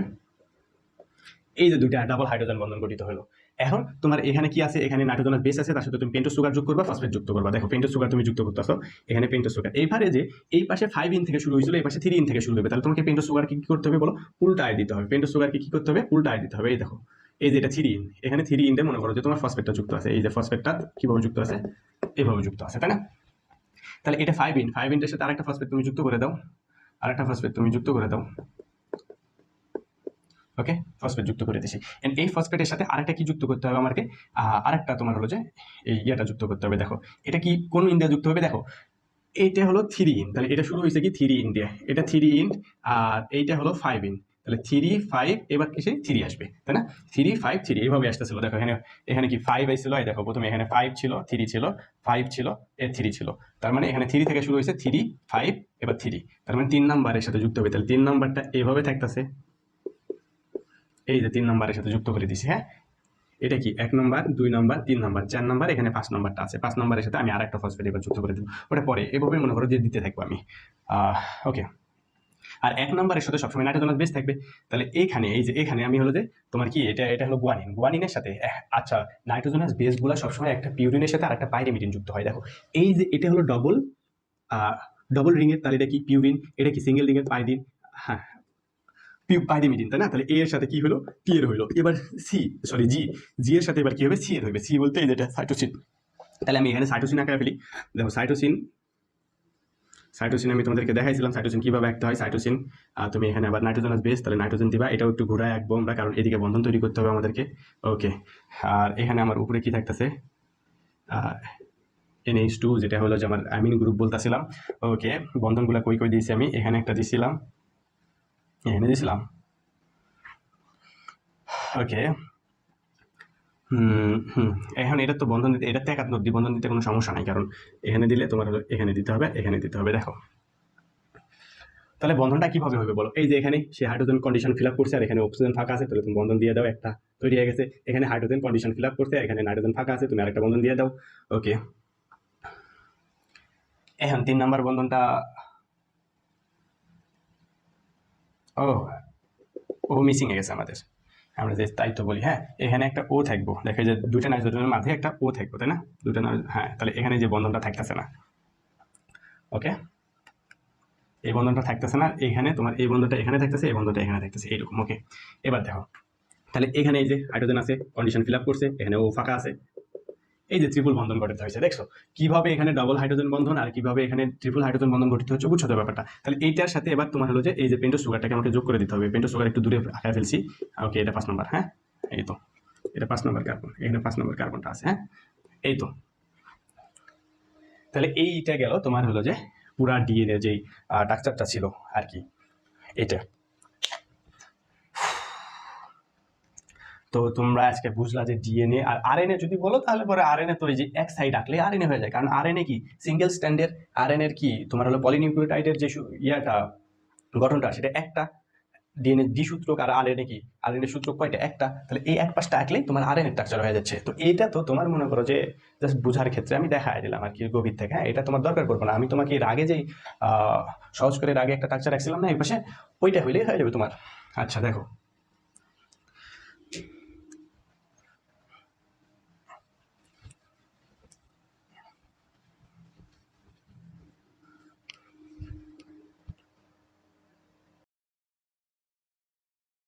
এই যে দুইটা ডাবল হাইড্রোজেন বন্ধন গঠিত হলো। এখন তোমার এখানে কি আছে? এখানে নাইট্রোজেনাস বেস আছে, তার সাথে তুমি পেন্টোজ সুগার যোগ করবা, ফসফেট যুক্ত করবা। দেখো পেন্টোজ সুগার তুমি যুক্ত করতেছো, এখানে পেন্টোজ সুগার। এইবারে যে এই পাশে 5 ইন থেকে শুরু হয়েছিল, এই পাশে 3 ইন থেকে শুরু হবে, তাহলে তোমাকে পেন্টোজ সুগারকে কি করতে হবে বলো? উল্টায় দিতে হবে। পেন্টোজ সুগারকে কি করতে হবে? উল্টায় দিতে হবে। এই দেখো এই যে এটা 3 ইন, এখানে 3 ইনটা মনে করো যে তোমার ফসফেটটা যুক্ত আছে, এই যে ফসফেটটা কিভাবে যুক্ত আছে? এইভাবে যুক্ত আছে, তাই না? তাহলে এটা 5 ইন, 5 ইনটার সাথে আরেকটা ফসফেট তুমি যুক্ত করে দাও, আরেকটা ফসফেট তুমি যুক্ত করে দাও। ওকে, ফসফেট যুক্ত করে দিছি। এন্ড এই ফসফেটের সাথে আরেকটা কি যুক্ত করতে হবে আমাকে, আরেকটা তোমার হলো যে এই ইয়েটা যুক্ত করতে হবে। দেখো এটা কি কোন ইন দিয়ে যুক্ত হবে, দেখো এইটা হলো 3 ইন, তাহলে এটা শুরু হয়েছে কি 3 ইন দিয়ে, এটা 3 ইন, আর এইটা হলো 5 ইন, তাহলে 3 5 এবার কিসে 3 আসবে, তাই না? 3 5 3 এইভাবে আসতেছিল। দেখো এখানে এখানে কি 5 আইছিল, এই দেখো প্রথমে এখানে 5 ছিল, 3 ছিল, 5 ছিল, এর 3 ছিল, তার মানে এখানে 3 থেকে শুরু হয়েছে 3 5 এবার 3, তার মানে 3 নাম্বারের সাথে যুক্ত হবে। তাহলে 3 নাম্বারটা এইভাবে থাকতেছে, এই যে 3 নাম্বারের সাথে যুক্ত করে দিছি। হ্যাঁ, এটা কি 1 নাম্বার 2 নাম্বার 3 নাম্বার 4 নাম্বার, এখানে 5 নাম্বারটা আছে, 5 নাম্বারের সাথে আমি আরেকটা ফসফেট এবার যুক্ত করে দেবো, ওটা পরে এভাবে মনে করো যে দিতে থাকবো আমি। ওকে, আর 1 নাম্বারের সাথে সবসময় নাইট্রোজেনাস বেস থাকবে। তাহলে এইখানে এই যে এখানে আমি হলো যে তোমার কি এটা হলো গুয়ানিন, গুয়ানিনের সাথে আচ্ছা নাইট্রোজেনাস বেসগুলো সবসময় একটা পিউরিনের সাথে আরেকটা পাইরিমিডিন যুক্ত হয়। দেখো এই যে এটা হলো ডবল রিং এর, তাহলে এটা কি পিউরিন, এটা কি সিঙ্গেল রিং এর পাইরিন, হ্যাঁ পাইরিমিডিন, তাই না? তাহলে এ এর সাথে কি হলো, টি এর হইলো, এবার জি এর সাথে এবার কি হবে, সি এর হবে। সি বলতে এই যেটা সাইটোসিন, তাহলে আমি এখানে সাইটোসিন আঁকায় ফেলি। দেখো সাইটোসিন আমি তোমাদেরকে দেখাইছিলাম সাইটোসিন কিভাবে আঁকতে হয়। সাইটোসিন তুমি এখানে আবার নাইট্রোজেনাস বেস, তাহলে নাইট্রোজেন দিবা, এটাও একটু ঘুরায় আঁকবো আমরা, কারণ এদিকে বন্ধন তৈরি করতে হবে আমাদেরকে। ওকে, আর এখানে আমার উপরে কি থাকতেছে, NH2, যেটা হলো যে আমার অ্যামিন গ্রুপ বলতেছিলাম। ওকে, বন্ধনগুলো কই কই দিয়েছি আমি, এখানে একটা দিছিলাম, এখানে দিছিলাম। ওকে, এখন এটা তো বন্ধন দিতে, এটা তো একাত্মক দ্বিবন্ধন দিতে কোনো সমস্যা নাই, কারণ এখানে দিলে তোমার হলো এখানে দিতে হবে, এখানে দিতে হবে। দেখো তাহলে বন্ধনটা কিভাবে হবে বলো, এই যে এখানে সে হাইড্রোজেন কন্ডিশন ফিল আপ করছে আর এখানে অক্সিজেন ফাঁকা আছে, তাহলে তুমি বন্ধন দিয়ে দাও, একটা তৈরি হয়ে গেছে। এখানে হাইড্রোজেন কন্ডিশন ফিল আপ করছে, এখানে নাইট্রোজেন ফাঁকা আছে, তুমি আরেকটা বন্ধন দিয়ে দাও। ওকে, এখন 3 নাম্বার বন্ধনটা, ও মিসিং হয়ে গেছে আমাদের, আমরা যে তাই তো বলি। হ্যাঁ, এখানে একটা ও থাকবো, দেখে যে দুটা নাইট্রোজেনের মাঝে একটা ও থাকবো, তাই না? হ্যাঁ, তাহলে এখানে যে বন্ধনটা থাকতেছে না। ওকে, এই বন্ধনটা থাকতেছে না, এখানে তোমার এই বন্ধনটা এখানে থাকতেছে, এই বন্ধনটা এখানে থাকতেছে, এইরকম। ওকে, এবার দেখো তাহলে এখানে এই যে হাইড্রোজেন আছে, কন্ডিশন ফিল আপ করছে, এখানে ও ফাঁকা আছে, এই যে ট্রিপল বন্ধন গঠিত হয়েছে। দেখছো কিভাবে এখানে ডবল হাইড্রোজেন বন্ধন আর কিভাবে এখানে ট্রিপল হাইড্রোজেন বন্ধন গঠিত হচ্ছে, বুঝছো তো ব্যাপারটা? তাহলে এইটার সাথে এবার তোমার হলো যে এই যে পেন্টোজ সুগারটাকে আমাকে যোগ করে দিতে হবে। পেন্টোজ সুগার একটু দূরে আঁকায় ফেলছি। ওকে, এটা 5 নম্বর। হ্যাঁ, এই তো এটা 5 নম্বর কার্বন, এখানে 5 নম্বর কার্বনটা আছে। হ্যাঁ, এই তো। তাহলে এইটা গেল তোমার হলো যে পুরা ডিএনএ যেই স্ট্রাকচারটা ছিল আর কি, এটা। তো তোমরা আজকে বুঝলা যে ডিএনএ আর আরএনএ যদি বলো, তাহলে পরে আরএনএ তো এই যে এক সাইড আঁকলে আরএনএ হয়ে যায়, কারণ আরএনএ কি সিঙ্গেল স্ট্যান্ডের, আরএনএর কি তোমার হলো পলিনিউক্লিওটাইডের যে ইয়াটা গঠনটা সেটা একটা, ডিএনএ দ্বিসূত্রক, আর আরএনএ কি আরএনএ সূত্রক কয়টা, একটা। তাহলে এই এক পাশটা আঁকলেই তোমার আরএনএ স্ট্রাকচার হয়ে যাচ্ছে। তো এইটা তো তোমার মনে করো যে জাস্ট বোঝার ক্ষেত্রে আমি দেখাই দিলাম আর কি গভীর থেকে। হ্যাঁ, এটা তোমার দরকার পড়বে না, আমি তোমাকে এর আগে যেই সহজ করে এর আগে একটা স্ট্রাকচার রাখছিলাম না এই পাশে, ওইটা হইলেই হয়ে যাবে তোমার। আচ্ছা দেখো